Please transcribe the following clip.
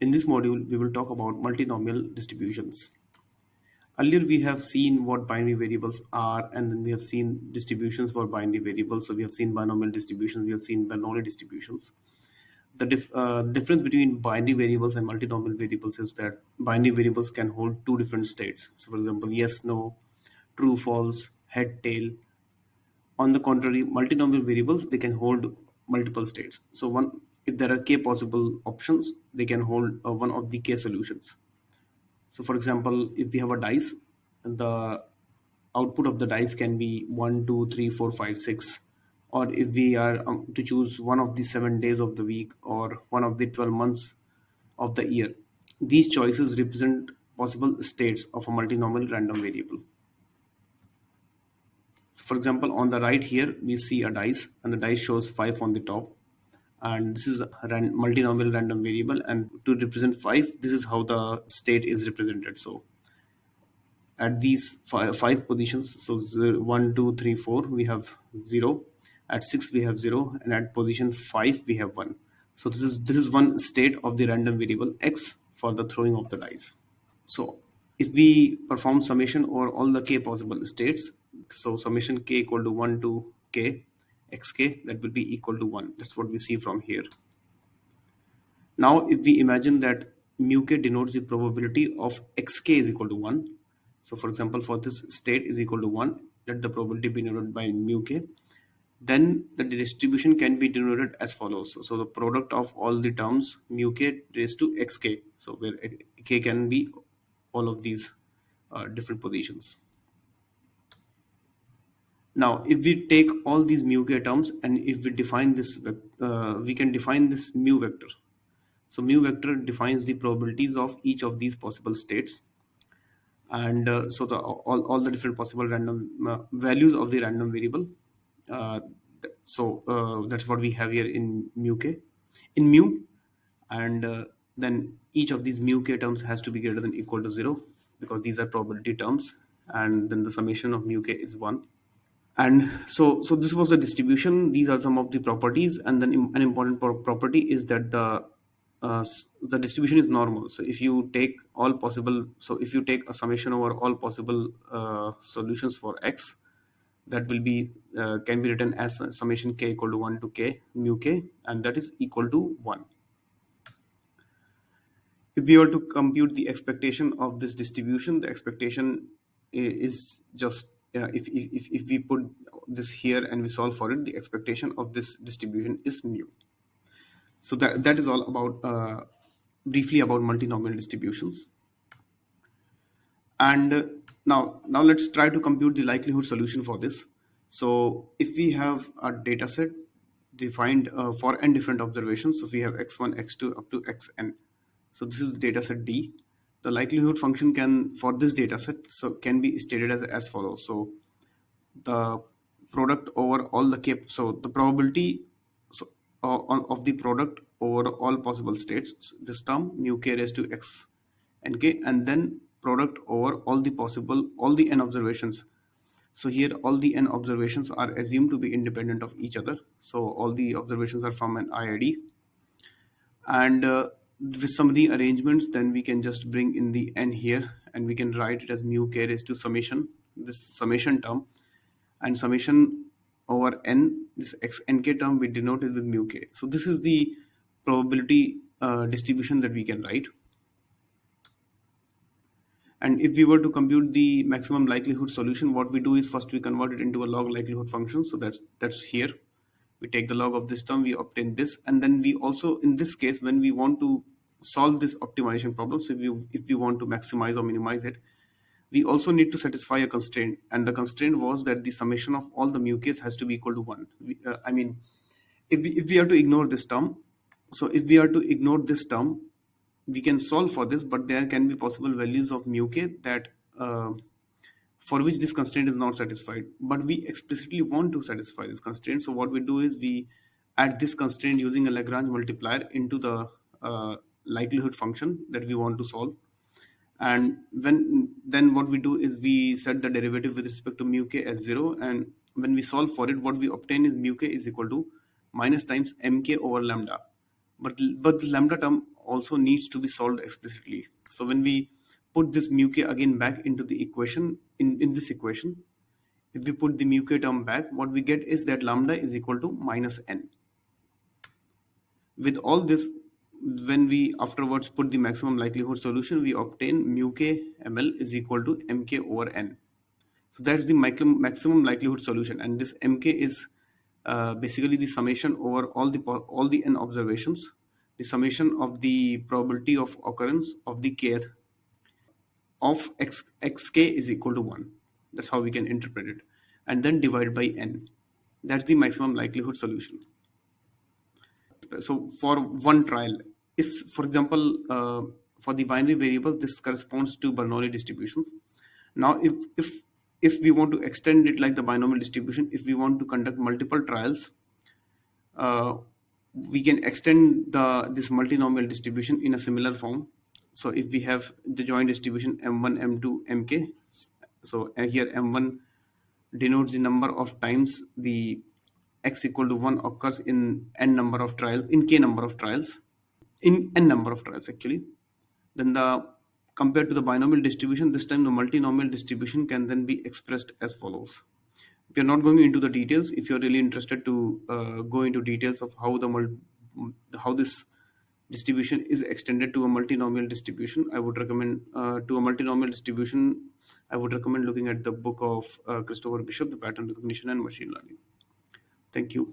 In this module, we will talk about multinomial distributions. Earlier, we have seen what binary variables are, and then we have seen distributions for binary variables. So we have seen binomial distributions, we have seen Bernoulli distributions. The difference between binary variables and multinomial variables is that binary variables can hold two different states. So, for example, yes, no, true, false, head, tail. On the contrary, multinomial variables, they can hold multiple states. So one, if there are k possible options, they can hold one of the k solutions. So for example, if we have a dice, the output of the dice can be 1, 2, 3, 4, 5, 6. Or if we are to choose one of the 7 days of the week or one of the 12 months of the year, these choices represent possible states of a multinomial random variable. So for example, on the right here, we see a dice and the dice shows 5 on the top. And this is a multinomial random variable. And to represent 5, this is how the state is represented. So at these five positions, so 1, 2, 3, 4, we have 0. At 6, we have 0. And at position 5, we have 1. So this is one state of the random variable x for the throwing of the dice. So if we perform summation over all the k possible states, so summation k equal to 1 to k xk, that will be equal to 1. That's what we see from here. Now if we imagine that mu k denotes the probability of xk is equal to 1. So for example, for this state is equal to 1, let the probability be denoted by mu k. Then the distribution can be denoted as follows. So the product of all the terms mu k raised to xk. So where k can be all of these different positions. Now, if we take all these mu k terms and if we define this, we can define this mu vector. So mu vector defines the probabilities of each of these possible states. And so all the different possible random values of the random variable. That's what we have here in mu k, in mu. And then each of these mu k terms has to be greater than equal to 0 because these are probability terms. And then the summation of mu k is 1. And so this was the distribution. These are some of the properties. And then an important property is that the distribution is normal. So if you take all possible, so if you take a summation over all possible solutions for x, that will be can be written as summation k equal to 1 to k mu k, and that is equal to 1. If we were to compute the expectation of this distribution, the expectation is just if we put this here and we solve for it, the expectation of this distribution is mu. So that is all about briefly about multinomial distributions. And now let's try to compute the likelihood solution for this. So if we have a data set defined for n different observations, so we have x1, x2 up to xn. So this is data set D. The likelihood function can, for this data set, so can be stated as follows. So the product over all the k, so the probability of the product over all possible states, so this term mu k raised to x and k, and then product over all the n observations. So here all the n observations are assumed to be independent of each other. So all the observations are from an IID. And with some of the arrangements, then we can just bring in the n here and we can write it as mu k raised to summation, this summation term, and summation over n, this x nk term we denote it with mu k. So this is the probability distribution that we can write. And if we were to compute the maximum likelihood solution, what we do is first we convert it into a log likelihood function. So that's here. We take the log of this term, we obtain this, and then we also, in this case, when we want to solve this optimization problem, so if we want to maximize or minimize it, we also need to satisfy a constraint. And the constraint was that the summation of all the mu k's has to be equal to 1. I mean, if we are to ignore this term, so if we are to ignore this term, we can solve for this, but there can be possible values of mu k that for which this constraint is not satisfied, but we explicitly want to satisfy this constraint. So what we do is we add this constraint using a Lagrange multiplier into the likelihood function that we want to solve. And then what we do is we set the derivative with respect to mu k as 0, and when we solve for it, what we obtain is mu k is equal to minus times mk over lambda. But the lambda term also needs to be solved explicitly. So when we put this mu k again back into the equation, in this equation, if we put the mu k term back, what we get is that lambda is equal to minus n. With all this, when we afterwards put the maximum likelihood solution, we obtain mu k ml is equal to mk over n. So that's the maximum likelihood solution, and this mk is basically the summation over all the n observations, the summation of the probability of occurrence of the kth of xk is equal to 1. That's how we can interpret it, and then divide by n. That's the maximum likelihood solution. So for one trial, if for example for the binary variable, this corresponds to Bernoulli distributions. Now if we want to extend it like the binomial distribution, if we want to conduct multiple trials, uh, we can extend this multinomial distribution in a similar form. So if we have the joint distribution m1 m2 mk, so here m1 denotes the number of times the x equal to 1 occurs in n number of trials, in k number of trials, in n number of trials actually. Then the compared to the binomial distribution, this time the multinomial distribution can then be expressed as follows. We are not going into the details. If you're really interested to go into details of how how this distribution is extended to a multinomial distribution, I would recommend to a multinomial distribution. I would recommend looking at the book of Christopher Bishop, The Pattern Recognition and Machine Learning. Thank you.